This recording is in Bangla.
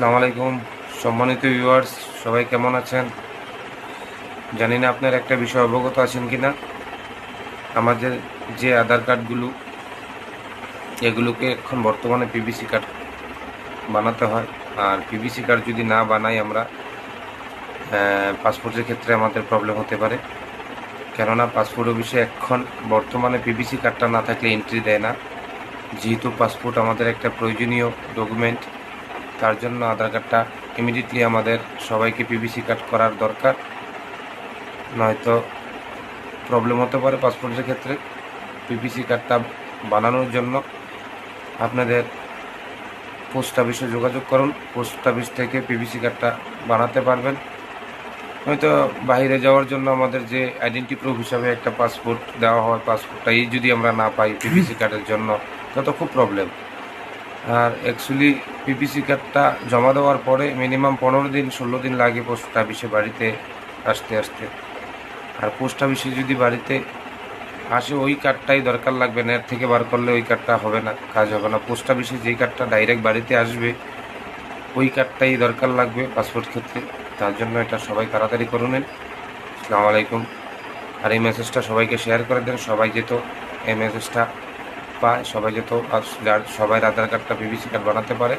আসসালামু আলাইকুম সম্মানিত ভিউয়ার্স, সবাই কেমন আছেন? জানি না আপনার একটা বিষয় অবগত আছেন কি না। আমাদের যে আধার কার্ডগুলো, এগুলোকে এখন বর্তমানে পিভিসি কার্ড বানাতে হয়। আর পিভিসি কার্ড যদি না বানাই আমরা, পাসপোর্টের ক্ষেত্রে আমাদের প্রবলেম হতে পারে। কেননা পাসপোর্ট অফিসে এখন বর্তমানে পিভিসি কার্ডটা না থাকলে এন্ট্রি দেয় না। যেহেতু পাসপোর্ট আমাদের একটা প্রয়োজনীয় ডকুমেন্ট, তার জন্য আধার কার্ডটা ইমিডিয়েটলি আমাদের সবাইকে পিভিসি কার্ড করার দরকার, নয়তো প্রবলেম হতে পারে পাসপোর্টের ক্ষেত্রে। পিভিসি কার্ডটা বানানোর জন্য আপনাদের পোস্ট অফিসে যোগাযোগ করুন। পোস্ট অফিস থেকে পিভিসি কার্ডটা বানাতে পারবেন। হয়তো বাইরে যাওয়ার জন্য আমাদের যে আইডেন্টি প্রুফ হিসাবে একটা পাসপোর্ট দেওয়া হয়, পাসপোর্টটা এই যদি আমরা না পাই পিভিসি কার্ডের জন্য, তত খুব প্রবলেম। আর অ্যাকচুয়ালি পিভিসি কার্ডটা জমা দেওয়ার পরে মিনিমাম 15-16 দিন লাগে পোস্ট অফিসে বাড়িতে আসতে। আর পোস্ট অফিসে যদি বাড়িতে আসে ওই কার্ডটাই দরকার লাগবে না, এর থেকে বার করলে ওই কার্ডটা হবে না, কাজ হবে না। পোস্ট অফিসে যেই কার্ডটা ডাইরেক্ট বাড়িতে আসবে ওই কার্ডটাই দরকার লাগবে পাসপোর্ট ক্ষেত্রে। তার জন্য এটা সবাই তাড়াতাড়ি করে নিন। আসসালামু আলাইকুম। আর এই মেসেজটা সবাইকে শেয়ার করে দেন, সবাই যেত এই মেসেজটা পায়, সবাই যেত সবাই আধার কার্ডটা পিভিসি কার্ড বানাতে পারে।